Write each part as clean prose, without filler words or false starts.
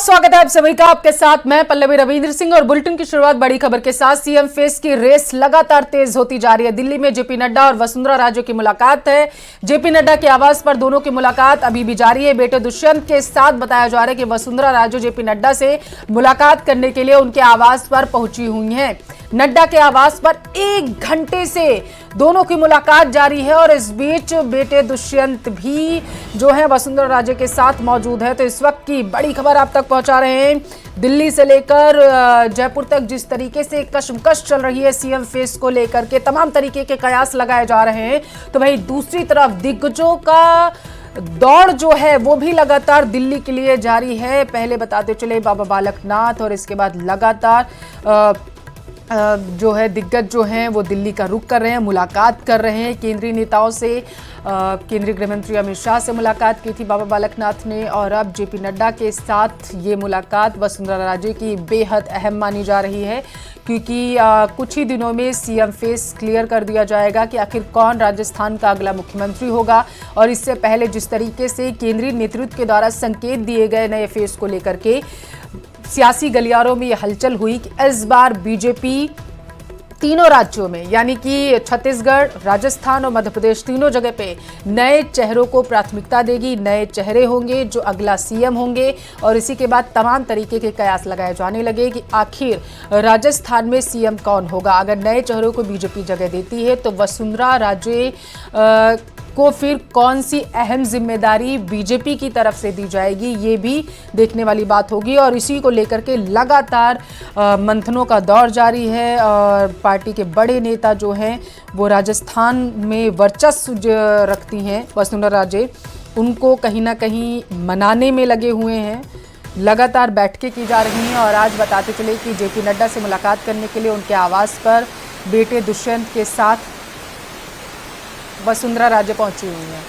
स्वागत है आप सभी का। आपके साथ मैं पल्लवी रविंद्र सिंह और बुलेटिन की शुरुआत बड़ी खबर के साथ। सीएम फेस की रेस लगातार तेज होती जा रही है। दिल्ली में जेपी नड्डा और वसुंधरा राजे की मुलाकात है। जेपी नड्डा के आवास पर दोनों की मुलाकात अभी भी जारी है। बेटे दुष्यंत के साथ बताया जा रहा है कि वसुंधरा राजे जेपी नड्डा से मुलाकात करने के लिए उनके आवास पर पहुंची हुई हैं। नड्डा के आवास पर 1 घंटे से दोनों की मुलाकात जारी है और इस बीच बेटे दुष्यंत भी जो है वसुंधरा राजे के साथ मौजूद है। तो इस वक्त की बड़ी खबर आप तक पहुंचा रहे हैं। दिल्ली से लेकर जयपुर तक जिस तरीके से कशमकश चल रही है सीएम फेस को लेकर के तमाम तरीके के कयास लगाए जा रहे हैं, तो वहीं दूसरी तरफ दिग्गजों का दौड़ जो है वो भी लगातार दिल्ली के लिए जारी है। पहले बताते चले बाबा बालकनाथ और इसके बाद लगातार जो है दिग्गज जो हैं वो दिल्ली का रुख कर रहे हैं, मुलाकात कर रहे हैं केंद्रीय नेताओं से। केंद्रीय गृह मंत्री अमित शाह से मुलाकात की थी बाबा बालकनाथ ने और अब जेपी नड्डा के साथ ये मुलाकात वसुंधरा राजे की बेहद अहम मानी जा रही है, क्योंकि कुछ ही दिनों में सीएम फेस क्लियर कर दिया जाएगा कि आखिर कौन राजस्थान का अगला मुख्यमंत्री होगा। और इससे पहले जिस तरीके से केंद्रीय नेतृत्व के द्वारा संकेत दिए गए नए फेस को लेकर के सियासी गलियारों में यह हलचल हुई कि इस बार बीजेपी तीनों राज्यों में यानी कि छत्तीसगढ़, राजस्थान और मध्य प्रदेश तीनों जगह पे नए चेहरों को प्राथमिकता देगी। नए चेहरे होंगे जो अगला सीएम होंगे और इसी के बाद तमाम तरीके के कयास लगाए जाने लगे कि आखिर राजस्थान में सीएम कौन होगा। अगर नए चेहरों को बीजेपी जगह देती है तो वसुंधरा राजे को फिर कौन सी अहम जिम्मेदारी बीजेपी की तरफ से दी जाएगी, ये भी देखने वाली बात होगी। और इसी को लेकर के लगातार मंथनों का दौर जारी है और पार्टी के बड़े नेता जो हैं वो राजस्थान में वर्चस्व रखती हैं वसुंधरा राजे, उनको कहीं ना कहीं मनाने में लगे हुए हैं। लगातार बैठकें की जा रही हैं और आज बताते चले कि जेपी नड्डा से मुलाकात करने के लिए उनके आवास पर बेटे दुष्यंत के साथ वसुंधरा राजे पहुंची हुई हैं।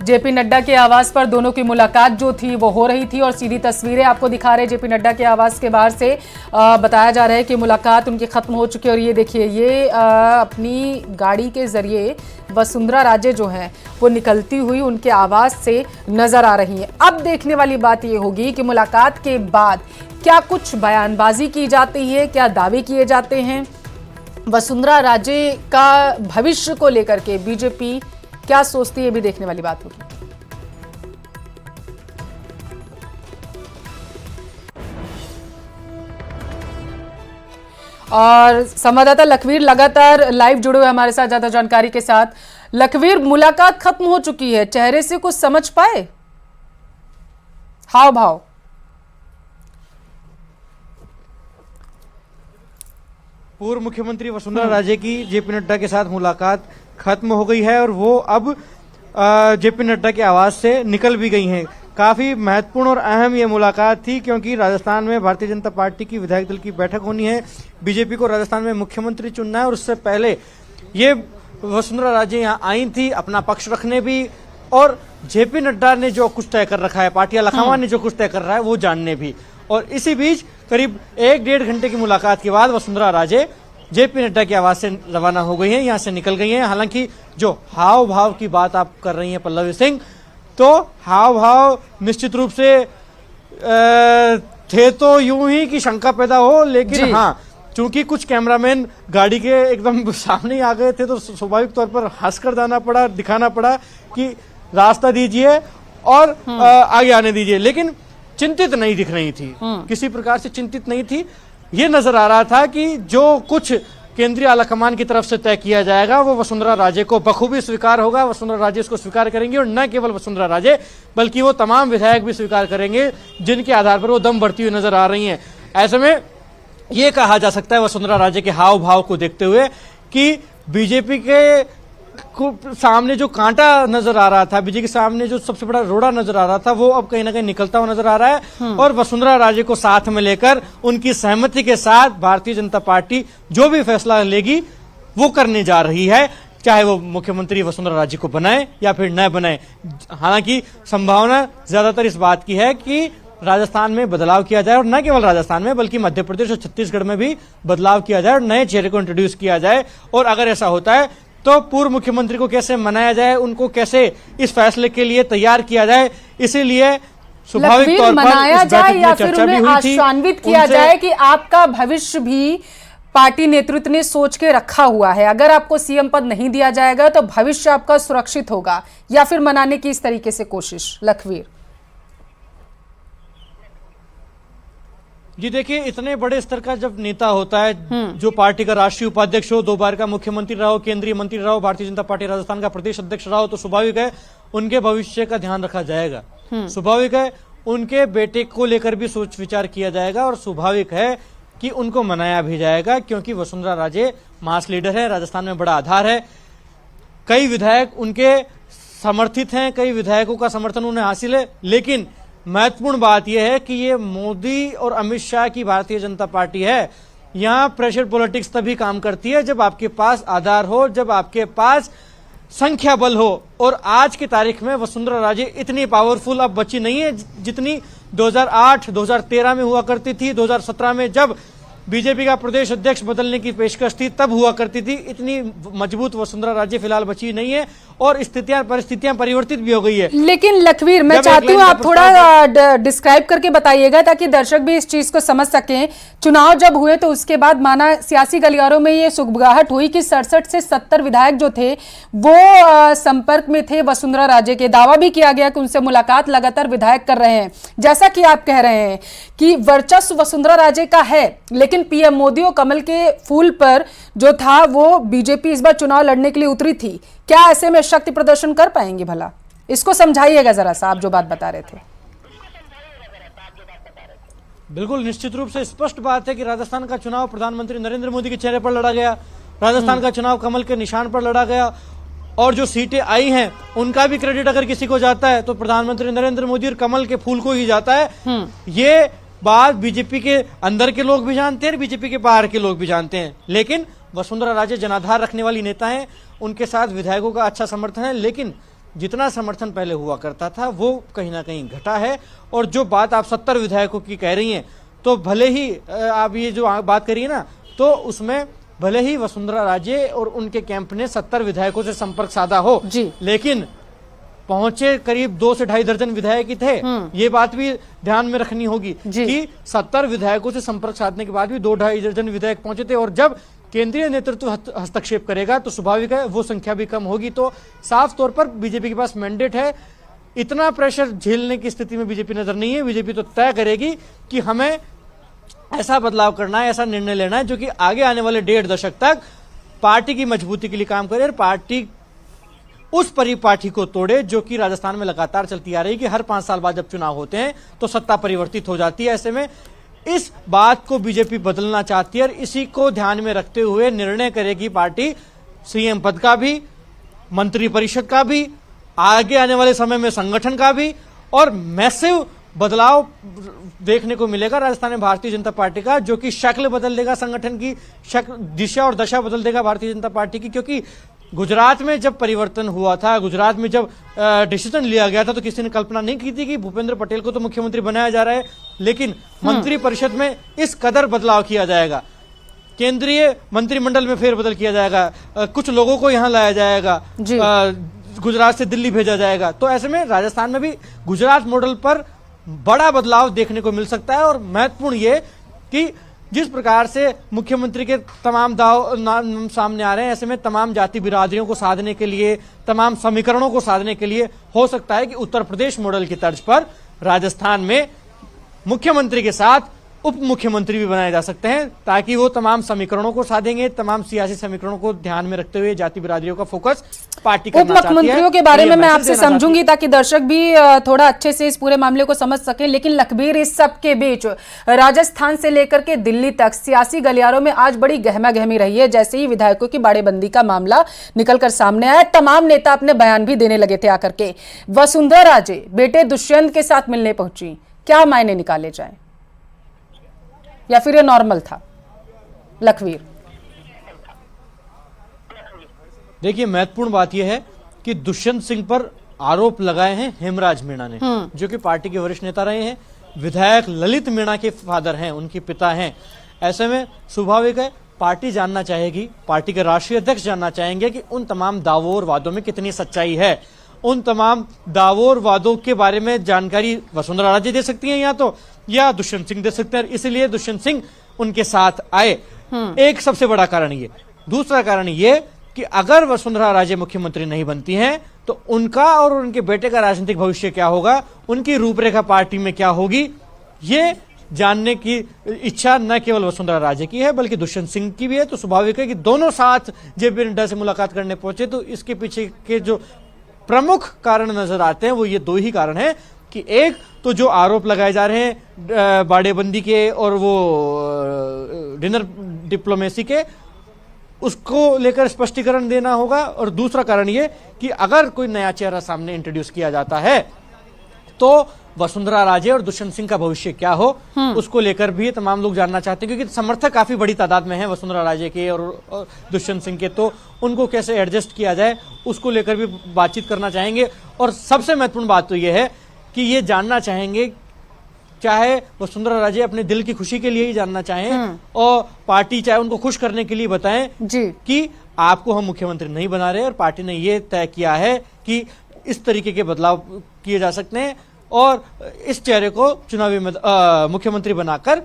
जेपी नड्डा के आवास पर दोनों की मुलाकात जो थी वो हो रही थी और सीधी तस्वीरें आपको दिखा रहे जेपी नड्डा के आवास के बाहर से। बताया जा रहा है कि मुलाकात उनकी खत्म हो चुकी है और ये देखिए ये अपनी गाड़ी के जरिए वसुंधरा राजे जो हैं वो निकलती हुई उनके आवास से नजर आ रही हैं। अब देखने वाली बात ये होगी कि मुलाकात के बाद क्या कुछ बयानबाजी की जाती है, क्या दावे किए जाते हैं, वसुंधरा राजे का भविष्य को लेकर के बीजेपी क्या सोचती है, भी देखने वाली बात होगी। और संवाददाता लखवीर लगातार लाइव जुड़े हुए हमारे साथ ज्यादा जानकारी के साथ। लखवीर, मुलाकात खत्म हो चुकी है, चेहरे से कुछ समझ पाए, हाव भाव? पूर्व मुख्यमंत्री वसुंधरा राजे की जेपी नड्डा के साथ मुलाकात खत्म हो गई है और वो अब जेपी नड्डा के आवास से निकल भी गई हैं। काफी महत्वपूर्ण और अहम ये मुलाकात थी क्योंकि राजस्थान में भारतीय जनता पार्टी की विधायक दल की बैठक होनी है। बीजेपी को राजस्थान में मुख्यमंत्री चुनना है और उससे पहले ये वसुंधरा राजे यहाँ आई थी अपना पक्ष रखने भी, और जेपी नड्डा ने जो कुछ तय कर रखा है, पार्टी लखनऊ ने जो कुछ तय कर रहा है वो जानने भी। और इसी बीच करीब 1-1.5 घंटे की मुलाकात के बाद वसुंधरा राजे जेपी नड्डा के आवास से रवाना हो गई हैं, यहाँ से निकल गई हैं। हालांकि जो हाव भाव की बात आप कर रही हैं पल्लवी सिंह, तो हाव भाव निश्चित रूप से थे तो यूं ही कि शंका पैदा हो, लेकिन हाँ चूंकि कुछ कैमरामैन गाड़ी के एकदम सामने आ गए थे तो स्वाभाविक तौर पर हंसकर दिखाना पड़ा कि रास्ता दीजिए और आगे आने दीजिए, लेकिन चिंतित नहीं दिख रही थी, किसी प्रकार से चिंतित नहीं थी। ये नजर आ रहा था कि जो कुछ केंद्रीय आलाकमान की तरफ से तय किया जाएगा वो वसुंधरा राजे को बखूबी स्वीकार होगा, वसुंधरा राजे इसको स्वीकार करेंगे और न केवल वसुंधरा राजे बल्कि वो तमाम विधायक भी स्वीकार करेंगे जिनके आधार पर वो दम बढ़ती हुई नजर आ रही हैं। ऐसे में ये कहा जा सकता है वसुंधरा राजे के हाव भाव को देखते हुए कि बीजेपी के सामने जो कांटा नजर आ रहा था, बीजेपी के सामने जो सबसे बड़ा रोड़ा नजर आ रहा था, वो अब कहीं ना कहीं निकलता हुआ नजर आ रहा है। और वसुंधरा राजे को साथ में लेकर उनकी सहमति के साथ भारतीय जनता पार्टी जो भी फैसला लेगी वो करने जा रही है, चाहे वो मुख्यमंत्री वसुंधरा राजे को बनाए या फिर न बनाए। हालांकि संभावना ज्यादातर इस बात की है कि राजस्थान में बदलाव किया जाए और न केवल राजस्थान में बल्कि मध्य प्रदेश और छत्तीसगढ़ में भी बदलाव किया जाए और नए चेहरे को इंट्रोड्यूस किया जाए। और अगर ऐसा होता है तो पूर्व मुख्यमंत्री को कैसे मनाया जाए, उनको कैसे इस फैसले के लिए तैयार किया जाए, इसीलिए स्वाभाविक लखवीर, तौर पर मनाया इस जाए बैठक या में फिर चर्चा भी उन्हें हुई थी। आश्वान्वित किया जाए कि आपका भविष्य भी पार्टी नेतृत्व ने सोच के रखा हुआ है, अगर आपको सीएम पद नहीं दिया जाएगा तो भविष्य आपका सुरक्षित होगा, या फिर मनाने की इस तरीके से कोशिश। लखवीर जी देखिए, इतने बड़े स्तर का जब नेता होता है, जो पार्टी का राष्ट्रीय उपाध्यक्ष हो, 2 बार का मुख्यमंत्री रहा हो, केंद्रीय मंत्री रहा हो, भारतीय जनता पार्टी राजस्थान का प्रदेश अध्यक्ष रहा हो, तो स्वाभाविक है उनके भविष्य का ध्यान रखा जाएगा। स्वाभाविक है उनके बेटे को लेकर भी सोच विचार किया जाएगा, और स्वाभाविक है कि उनको मनाया भी जाएगा, क्योंकि वसुंधरा राजे मास लीडर है, राजस्थान में बड़ा आधार है। कई विधायक उनके समर्थित हैं, कई विधायकों का समर्थन उन्हें हासिल है, लेकिन महत्वपूर्ण बात यह है कि ये मोदी और अमित शाह की भारतीय जनता पार्टी है। यहां प्रेशर पॉलिटिक्स तभी काम करती है जब आपके पास आधार हो, जब आपके पास संख्या बल हो, और आज की तारीख में वसुंधरा राजे इतनी पावरफुल अब बची नहीं है जितनी 2008 2013 में हुआ करती थी। 2017 में जब बीजेपी का प्रदेश अध्यक्ष बदलने की पेशकश थी तब हुआ करती थी। इतनी मजबूत वसुंधरा राजे फिलहाल बची नहीं है, और परिस्थितियां परिवर्तित भी हो गई है। लेकिन लखवीर, मैं चाहती हूँ आप थोड़ा डिस्क्राइब करके बताइएगा ताकि दर्शक भी इस चीज को समझ सकें। चुनाव जब हुए तो उसके बाद माना सियासी गलियारों में ये सुगबुगाहट हुई कि 67 से 70 विधायक जो थे वो संपर्क में थे वसुंधरा राजे के। दावा भी किया गया कि उनसे मुलाकात लगातार विधायक कर रहे हैं। जैसा कि आप कह रहे हैं कि वर्चस्व वसुंधरा राजे का है, लेकिन पीएम मोदी और कमल के फूल पर जो था वो बीजेपी इस बार चुनाव लड़ने के लिए उतरी थी। क्या ऐसे में शक्ति प्रदर्शन कर पाएंगे भला? इसको समझाइएगा जरा सा, आप जो बात बता रहे थे। बिल्कुल निश्चित रूप से स्पष्ट बात है कि राजस्थान का चुनाव प्रधानमंत्री नरेंद्र मोदी के चेहरे पर लड़ा गया, राजस्थान का चुनाव कमल के निशान पर लड़ा गया, और जो सीटें आई हैं उनका भी क्रेडिट अगर किसी को जाता है तो प्रधानमंत्री नरेंद्र मोदी और कमल के फूल को ही जाता है। ये बात बीजेपी के अंदर के लोग भी जानते हैं, बीजेपी के बाहर के लोग भी जानते हैं। लेकिन वसुंधरा राजे जनाधार रखने वाली नेता हैं, उनके साथ विधायकों का अच्छा समर्थन है, लेकिन जितना समर्थन पहले हुआ करता था वो कहीं ना कहीं घटा है। और जो बात आप 70 विधायकों की कह रही हैं, तो भले ही आप ये जो बात करिए ना, तो उसमें भले ही वसुंधरा राजे और उनके कैंप ने 70 विधायकों से संपर्क साधा हो, लेकिन पहुंचे करीब 2 से 2.5 दर्जन विधायक ही थे। ये बात भी ध्यान में रखनी होगी कि 70 विधायकों से संपर्क साधने के बाद भी 2-2.5 दर्जन विधायक पहुंचे थे, और जब केंद्रीय नेतृत्व हस्तक्षेप करेगा तो स्वाभाविक है वो संख्या भी कम होगी। तो साफ तौर पर बीजेपी के पास मैंडेट है, इतना प्रेशर झेलने की स्थिति में बीजेपी नजर नहीं है। बीजेपी तो तय करेगी कि हमें ऐसा बदलाव करना है, ऐसा निर्णय लेना है जो कि आगे आने वाले 1.5 दशक तक पार्टी की मजबूती के लिए काम करे, और पार्टी उस परिपाटी को तोड़े जो कि राजस्थान में लगातार चलती आ रही कि हर 5 साल बाद जब चुनाव होते हैं तो सत्ता परिवर्तित हो जाती है। ऐसे में इस बात को बीजेपी बदलना चाहती है, और इसी को ध्यान में रखते हुए निर्णय करेगी पार्टी सीएम पद का भी, मंत्री परिषद का भी, आगे आने वाले समय में संगठन का भी, और मैसिव बदलाव देखने को मिलेगा राजस्थान में भारतीय जनता पार्टी का, जो कि शक्ल बदल देगा संगठन की, दिशा और दशा बदल देगा भारतीय जनता पार्टी की। क्योंकि गुजरात में जब परिवर्तन हुआ था, गुजरात में जब डिसीजन लिया गया था, तो किसी ने कल्पना नहीं की थी कि भूपेंद्र पटेल को तो मुख्यमंत्री बनाया जा रहा है, लेकिन मंत्री परिषद में इस कदर बदलाव किया जाएगा, केंद्रीय मंत्रिमंडल में फेरबदल किया जाएगा, कुछ लोगों को यहां लाया जाएगा, गुजरात से दिल्ली भेजा जाएगा। तो ऐसे में राजस्थान में भी गुजरात मॉडल पर बड़ा बदलाव देखने को मिल सकता है। और महत्वपूर्ण ये कि जिस प्रकार से मुख्यमंत्री के तमाम दाव सामने आ रहे हैं, ऐसे में तमाम जाति बिरादरियों को साधने के लिए, तमाम समीकरणों को साधने के लिए हो सकता है कि उत्तर प्रदेश मॉडल की तर्ज पर राजस्थान में मुख्यमंत्री के साथ उप मुख्यमंत्री भी बनाए जा सकते हैं, ताकि वो तमाम समीकरणों को साधेंगे, तमाम सियासी समीकरणों को ध्यान में रखते हुए जाति बिरादरियों का फोकस पार्टी करना चाहती है। उप मुख्यमंत्रियों के बारे में मैं आपसे समझूंगी ताकि दर्शक भी थोड़ा अच्छे से इस पूरे मामले को समझ सकें। लेकिन लखबीर, इस सब के बीच राजस्थान से लेकर के दिल्ली तक सियासी गलियारों में आज बड़ी गहमा गहमी रही है। जैसे ही विधायकों की बाड़ेबंदी का मामला निकलकर सामने आया, तमाम नेता अपने बयान भी देने लगे थे आकर के। वसुंधरा राजे बेटे दुष्यंत के साथ मिलने पहुंची, क्या मायने निकाले जाए, या फिर ये नॉर्मल था? लखवीर, देखिए महत्वपूर्ण बात यह है कि दुष्यंत सिंह पर आरोप लगाए हैं हेमराज मीणा ने, जो कि पार्टी के वरिष्ठ नेता रहे हैं, विधायक ललित मीणा के फादर हैं, उनके पिता हैं। ऐसे में स्वाभाविक है पार्टी जानना चाहेगी, पार्टी के राष्ट्रीय अध्यक्ष जानना चाहेंगे कि उन तमाम दावों और वादों में कितनी सच्चाई है। उन तमाम दावों और वादों के बारे में जानकारी वसुंधरा राजे दे सकती हैं या दुष्यंत सिंह दे सकते हैं, इसलिए दुष्यंत सिंह उनके साथ आए। एक सबसे बड़ा कारण ये। दूसरा कारण ये कि अगर वसुंधरा राजे मुख्यमंत्री नहीं बनती हैं तो उनका और उनके बेटे का राजनीतिक भविष्य क्या होगा, उनकी रूपरेखा पार्टी में क्या होगी, ये जानने की इच्छा न केवल वसुंधरा राजे की है बल्कि दुष्यंत सिंह की भी है। तो स्वाभाविक है कि दोनों साथ जेपी नड्डा से मुलाकात करने पहुंचे। तो इसके पीछे के जो प्रमुख कारण नजर आते हैं वो ये दो ही कारण हैं कि एक तो जो आरोप लगाए जा रहे हैं बाड़ेबंदी के और वो डिनर डिप्लोमेसी के, उसको लेकर स्पष्टीकरण देना होगा। और दूसरा कारण ये कि अगर कोई नया चेहरा सामने इंट्रोड्यूस किया जाता है तो वसुंधरा राजे और दुष्यंत सिंह का भविष्य क्या हो, उसको लेकर भी तमाम लोग जानना चाहते हैं, क्योंकि समर्थक काफी बड़ी तादाद में है वसुंधरा राजे के और दुष्यंत सिंह के। तो उनको कैसे एडजस्ट किया जाए उसको लेकर भी बातचीत करना चाहेंगे। और सबसे महत्वपूर्ण बात तो यह है कि ये जानना चाहेंगे, चाहे वसुंधरा राजे अपने दिल की खुशी के लिए ही जानना चाहें और पार्टी चाहे उनको खुश करने के लिए बताएं कि आपको हम मुख्यमंत्री नहीं बना रहे और पार्टी ने ये तय किया है कि इस तरीके के बदलाव किए जा सकते हैं और इस चेहरे को चुनावी मुख्यमंत्री बनाकर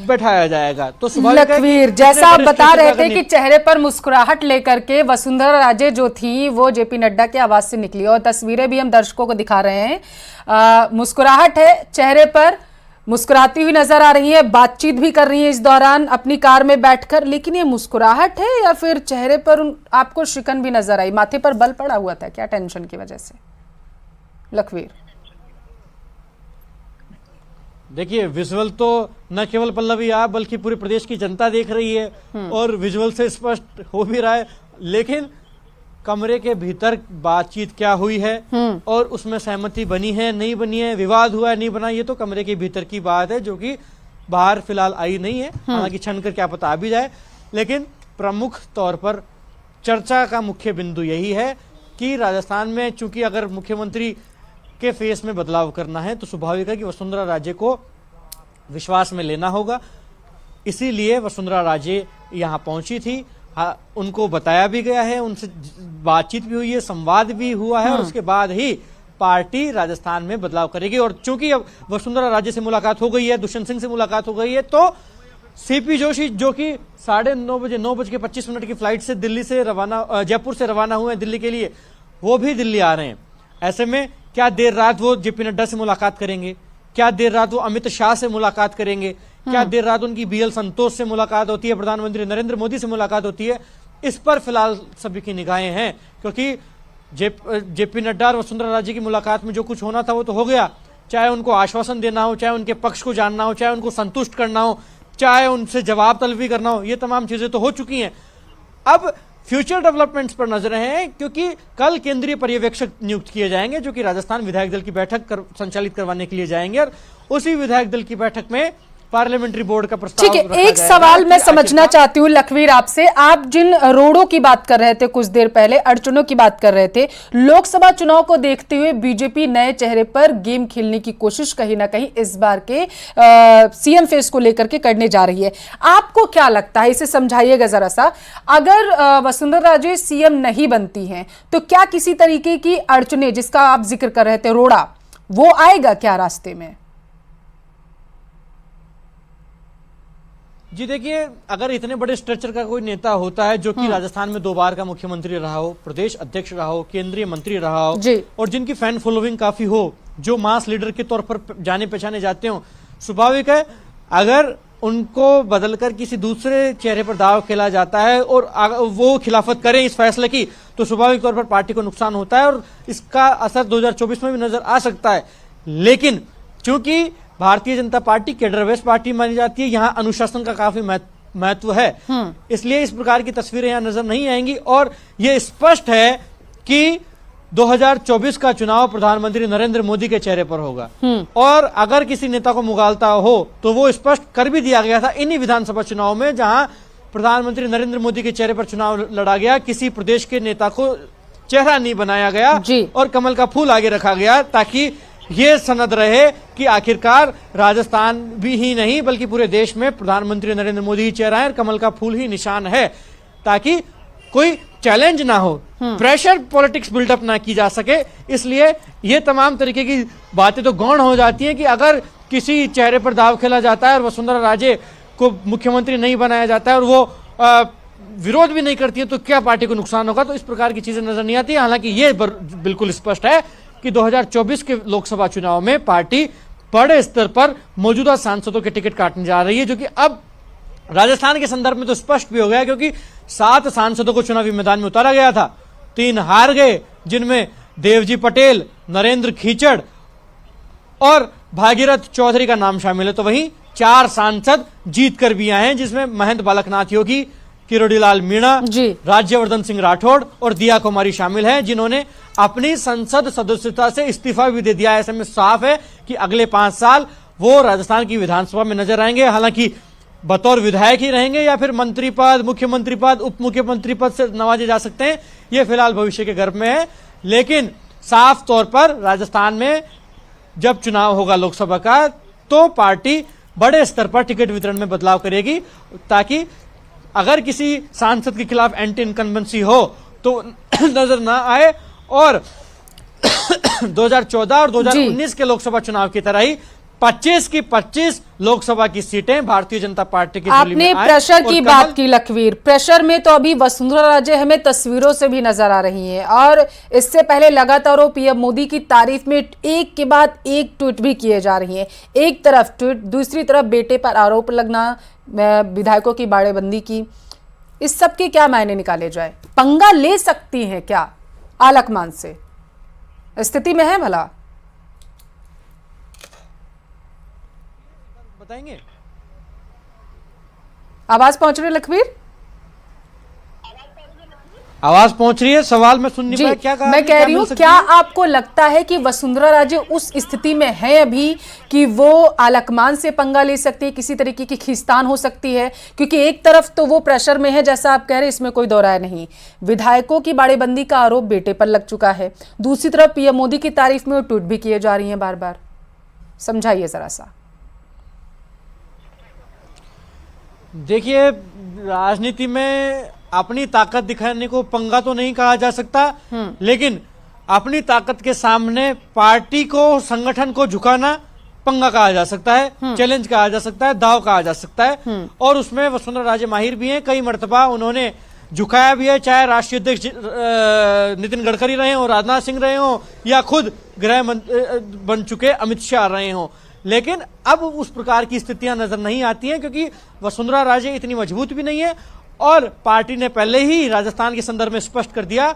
बैठाया जाएगा। तो लखवीर, जैसा आप बता रहे थे कि चेहरे पर मुस्कुराहट लेकर के वसुंधरा राजे जो थी वो जेपी नड्डा के आवास से निकली और तस्वीरें भी हम दर्शकों को दिखा रहे हैं। मुस्कुराहट है चेहरे पर, मुस्कुराती हुई नजर आ रही है, बातचीत भी कर रही है इस दौरान अपनी कार में बैठकर। लेकिन ये मुस्कुराहट है या फिर चेहरे पर आपको शिकन भी नजर आई, माथे पर बल पड़ा हुआ था क्या टेंशन की वजह से? लखवीर, देखिए विजुअल तो न केवल पल्लवी आप बल्कि पूरे प्रदेश की जनता देख रही है और विजुअल से स्पष्ट हो भी रहा है, लेकिन कमरे के भीतर बातचीत क्या हुई है और उसमें सहमति बनी है नहीं बनी है, विवाद हुआ है नहीं बना, ये तो कमरे के भीतर की बात है जो कि बाहर फिलहाल आई नहीं है। हालांकि छन कर क्या पता आ भी जाए, लेकिन प्रमुख तौर पर चर्चा का मुख्य बिंदु यही है कि राजस्थान में चूंकि अगर मुख्यमंत्री के फेस में बदलाव करना है तो स्वाभाविक है कि वसुंधरा राजे को विश्वास में लेना होगा। इसीलिए वसुंधरा राजे यहाँ पहुंची थी। उनको बताया भी गया है, उनसे बातचीत भी हुई है, संवाद भी हुआ है और उसके बाद ही पार्टी राजस्थान में बदलाव करेगी। और चूंकि अब वसुंधरा राजे से मुलाकात हो गई है, दुष्यंत सिंह से मुलाकात हो गई है, तो सीपी जोशी जो कि 9:30 9:25 की फ्लाइट से दिल्ली से रवाना, जयपुर से रवाना हुए हैं दिल्ली के लिए, वो भी दिल्ली आ रहे हैं। ऐसे में क्या देर रात वो जेपी नड्डा से मुलाकात करेंगे, क्या देर रात वो अमित शाह से मुलाकात करेंगे, क्या देर रात उनकी बीएल संतोष से मुलाकात होती है, प्रधानमंत्री नरेंद्र मोदी से मुलाकात होती है, इस पर फिलहाल सभी की निगाहें हैं। क्योंकि जेपी नड्डा और वसुंधरा राजे की मुलाकात में जो कुछ होना था वो तो हो गया। चाहे उनको आश्वासन देना हो, चाहे उनके पक्ष को जानना हो, चाहे उनको संतुष्ट करना हो, चाहे उनसे जवाब तलबी करना हो, ये तमाम चीजें तो हो चुकी हैं। अब फ्यूचर डेवलपमेंट्स पर नजरें हैं, क्योंकि कल केंद्रीय पर्यवेक्षक नियुक्त किए जाएंगे जो कि राजस्थान विधायक दल की बैठक संचालित करवाने के लिए जाएंगे और उसी विधायक दल की बैठक में पार्लियामेंट्री बोर्ड का प्रस्ताव ठीक है। एक सवाल मैं समझना चाहती हूँ लखवीर आपसे, आप जिन रोड़ों की बात कर रहे थे कुछ देर पहले, अड़चनों की बात कर रहे थे, लोकसभा चुनाव को देखते हुए बीजेपी नए चेहरे पर गेम खेलने की कोशिश कहीं ना कहीं इस बार के सीएम फेस को लेकर के करने जा रही है। आपको क्या लगता है, इसे समझाइएगा जरा सा। अगर वसुंधरा राजे सीएम नहीं बनती हैं तो क्या किसी तरीके की अड़चने जिसका आप जिक्र कर रहे थे रोड़ा, वो आएगा क्या रास्ते में? जी देखिए, अगर इतने बड़े स्ट्रक्चर का कोई नेता होता है जो कि राजस्थान में 2 बार का मुख्यमंत्री रहा हो, प्रदेश अध्यक्ष रहा हो, केंद्रीय मंत्री रहा हो और जिनकी फैन फॉलोइंग काफी हो, जो मास लीडर के तौर पर जाने पहचाने जाते हो, स्वाभाविक है अगर उनको बदलकर किसी दूसरे चेहरे पर दाव खेला जाता है और वो खिलाफत करें इस फैसले की, तो स्वाभाविक तौर पर पार्टी को नुकसान होता है और इसका असर 2024 में भी नजर आ सकता है। लेकिन चूंकि Bharatiya Janata party cadre based party मानी जाती है, यहाँ अनुशासन का काफी महत्व है, इसलिए इस प्रकार की तस्वीरें यहाँ नजर नहीं आएंगी। और ये स्पष्ट है कि 2024 का चुनाव प्रधानमंत्री नरेंद्र मोदी के चेहरे पर होगा और अगर किसी नेता को मुगालता हो तो वो स्पष्ट कर भी दिया गया था इन्हीं विधानसभा चुनाव में, जहां प्रधानमंत्री नरेंद्र मोदी के चेहरे पर चुनाव लड़ा गया, किसी प्रदेश के नेता को चेहरा नहीं बनाया गया और कमल का फूल आगे रखा गया ताकि ये सनद रहे कि आखिरकार राजस्थान भी ही नहीं बल्कि पूरे देश में प्रधानमंत्री नरेंद्र मोदी ही चेहरा है और कमल का फूल ही निशान है, ताकि कोई चैलेंज ना हो, प्रेशर पॉलिटिक्स बिल्डअप ना की जा सके। इसलिए ये तमाम तरीके की बातें तो गौण हो जाती हैं कि अगर किसी चेहरे पर दाव खेला जाता है और वसुंधरा राजे को मुख्यमंत्री नहीं बनाया जाता है और वो विरोध भी नहीं करती है तो क्या पार्टी को नुकसान होगा। तो इस प्रकार की चीजें नजर नहीं आती। हालांकि ये बिल्कुल स्पष्ट है कि 2024 के लोकसभा चुनाव में पार्टी बड़े स्तर पर मौजूदा सांसदों के टिकट काटने जा रही है, जो कि अब राजस्थान के संदर्भ में तो स्पष्ट भी हो गया, क्योंकि 7 सांसदों को चुनावी मैदान में उतारा गया था, 3 हार गए, जिनमें देवजी पटेल, नरेंद्र खीचड़ और भागीरथ चौधरी का नाम शामिल है। तो वहीं 4 सांसद जीत कर भी आए हैं, जिसमें महंत बालकनाथ योगी, किरोड़ीलाल मीणा, राज्यवर्धन सिंह राठौड़ और दिया कुमारी शामिल हैं, जिन्होंने अपनी संसद सदस्यता से इस्तीफा भी दे दिया है। ऐसे में साफ है कि अगले 5 साल वो राजस्थान की विधानसभा में नजर आएंगे। हालांकि बतौर विधायक ही रहेंगे या फिर मंत्री पद, मुख्यमंत्री पद, उप मुख्यमंत्री पद से नवाजे जा सकते हैं, ये फिलहाल भविष्य के गर्भ में है। लेकिन साफ तौर पर राजस्थान में जब चुनाव होगा लोकसभा का, तो पार्टी बड़े स्तर पर टिकट वितरण में बदलाव करेगी, ताकि अगर किसी सांसद के खिलाफ एंटी इनकम्बेंसी हो तो नजर ना आए और 2014 और 2019 के लोकसभा चुनाव की तरह ही 25 की 25 लोकसभा की सीटें भारतीय जनता पार्टी की झोली में आपने प्रेशर की बात की लखवीर, प्रेशर में तो अभी वसुंधरा राजे हमें तस्वीरों से भी नजर आ रही हैं और इससे पहले लगातार वो पीएम मोदी की तारीफ में एक के बाद एक ट्वीट भी किए जा रही हैं। एक तरफ ट्वीट, दूसरी तरफ बेटे पर आरोप लगना, विधायकों की बाड़ेबंदी की। इस सब के क्या मायने निकाले जाए? पंगा ले सकती हैं क्या आलकमान से? स्थिति में है भला? बताएंगे। आवाज पहुंच रही है लखवीर? आवाज पहुंच रही है, सवाल मैं सुन नहीं पाया, क्या कहा? मैं कह रही हूं, क्या आपको लगता है कि वसुंधरा राजे उस स्थिति में है अभी कि वो आलकमान से पंगा ले सकती है, किसी तरीके की खींचतान हो सकती है? क्योंकि एक तरफ तो वो प्रेशर में है, जैसा आप कह रहे हैं, इसमें कोई दो राय नहीं, विधायकों की बाड़ेबंदी का आरोप बेटे पर लग चुका है, दूसरी तरफ पीएम मोदी की तारीफ में वो ट्वीट भी किए जा रही है बार बार। समझाइए जरा सा। देखिए, राजनीति में अपनी ताकत दिखाने को पंगा तो नहीं कहा जा सकता, लेकिन अपनी ताकत के सामने पार्टी को, संगठन को झुकाना पंगा कहा जा सकता है, चैलेंज कहा जा सकता है, दाव कहा जा सकता है। और उसमें वसुंधरा राजे माहिर भी हैं, कई मर्तबा उन्होंने झुकाया भी है, चाहे राष्ट्रीय अध्यक्ष नितिन गडकरी रहे हो, राजनाथ सिंह रहे हो, या खुद गृह मंत्री बन चुके अमित शाह रहे हो। लेकिन अब उस प्रकार की स्थितियां नजर नहीं आती हैं, क्योंकि वसुंधरा राजे इतनी मजबूत भी नहीं है और पार्टी ने पहले ही राजस्थान के संदर्भ में स्पष्ट कर दिया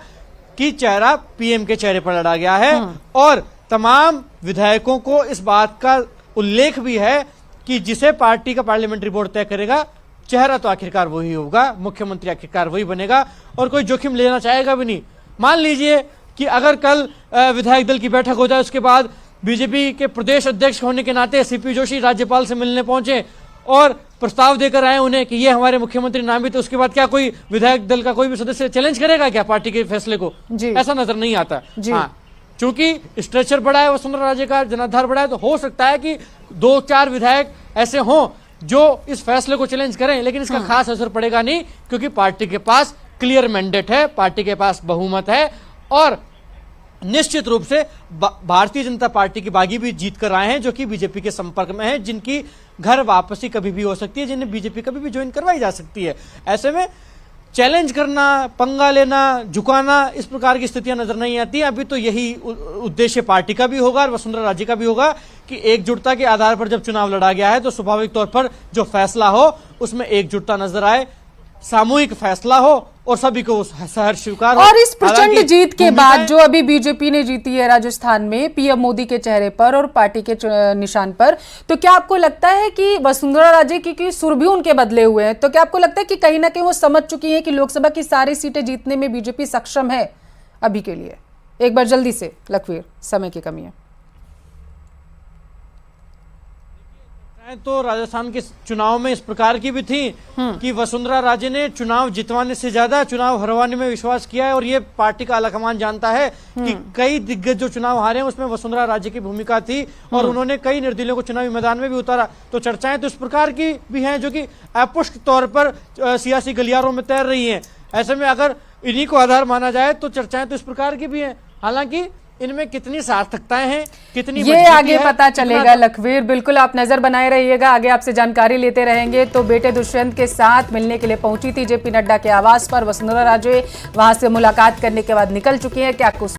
कि चेहरा पीएम के चेहरे पर लड़ा गया है। और तमाम विधायकों को इस बात का उल्लेख भी है कि जिसे पार्टी का पार्लियामेंट्री बोर्ड तय करेगा, चेहरा तो आखिरकार वही होगा, मुख्यमंत्री आखिरकार वही बनेगा और कोई जोखिम लेना चाहेगा भी नहीं। मान लीजिए कि अगर कल विधायक दल की बैठक हो जाए, उसके बाद बीजेपी के प्रदेश अध्यक्ष होने के नाते सीपी जोशी राज्यपाल से मिलने पहुंचे और प्रस्ताव देकर आए उन्हें कि ये हमारे मुख्यमंत्री नामित, तो उसके बाद क्या कोई विधायक दल का कोई भी सदस्य चैलेंज करेगा क्या पार्टी के फैसले को? ऐसा नजर नहीं आता। हाँ, चूंकि स्ट्रेचर बड़ा है वसुंधरा राजे का, जनाधार बड़ा है, तो हो सकता है कि 2-4 विधायक ऐसे हों जो इस फैसले को चैलेंज करें, लेकिन इसका खास असर पड़ेगा नहीं, क्योंकि पार्टी के पास क्लियर मैंडेट है, पार्टी के पास बहुमत है और निश्चित रूप से भारतीय जनता पार्टी की बागी भी जीत कर आए हैं, जो कि बीजेपी के संपर्क में है, जिनकी घर वापसी कभी भी हो सकती है, जिन्हें बीजेपी कभी भी ज्वाइन करवाई जा सकती है। ऐसे में चैलेंज करना, पंगा लेना, झुकाना, इस प्रकार की स्थितियां नजर नहीं आती। अभी तो यही उद्देश्य पार्टी का भी होगा और वसुंधरा राजे का भी होगा कि एकजुटता के आधार पर जब चुनाव लड़ा गया है तो स्वाभाविक तौर पर जो फैसला हो उसमें एकजुटता नजर आए, सामूहिक फैसला हो और सभी को सहर्ष स्वीकार हो। और इस प्रचंड जीत के बाद जो अभी बीजेपी ने जीती है राजस्थान में पीएम मोदी के चेहरे पर और पार्टी के निशान पर, तो क्या आपको लगता है कि वसुंधरा राजे की सुर भी उनके बदले हुए हैं? तो क्या आपको लगता है कि कहीं ना कहीं वो समझ चुकी हैं कि लोकसभा की सारी सीटें जीतने में बीजेपी सक्षम है अभी के लिए? एक बार जल्दी से लखवीर, समय की कमी है। तो राजस्थान के चुनाव में इस प्रकार की भी थी कि वसुंधरा राजे ने चुनाव जितवाने से ज्यादा चुनाव हरवाने में विश्वास किया है, और ये पार्टी का आलाकमान जानता है कि कई दिग्गज जो चुनाव हारे हैं उसमें वसुंधरा राजे की भूमिका थी और उन्होंने कई निर्दलीयों को चुनावी मैदान में भी उतारा। तो चर्चाएं तो इस प्रकार की भी हैं जो कि अपुष्ट तौर पर सियासी गलियारों में तैर रही हैं। ऐसे में अगर इन्हीं को आधार माना जाए तो चर्चाएं तो इस प्रकार की भी हैं, हालांकि इनमें कितनी सार्थकताएं हैं, कितनी ये आगे पता चलेगा। लखवीर, बिल्कुल आप नजर बनाए रहिएगा, आगे आपसे जानकारी लेते रहेंगे। तो बेटे दुष्यंत के साथ मिलने के लिए पहुंची थी जेपी नड्डा के आवास पर वसुंधरा राजे, वहां से मुलाकात करने के बाद निकल चुकी हैं। क्या कुछ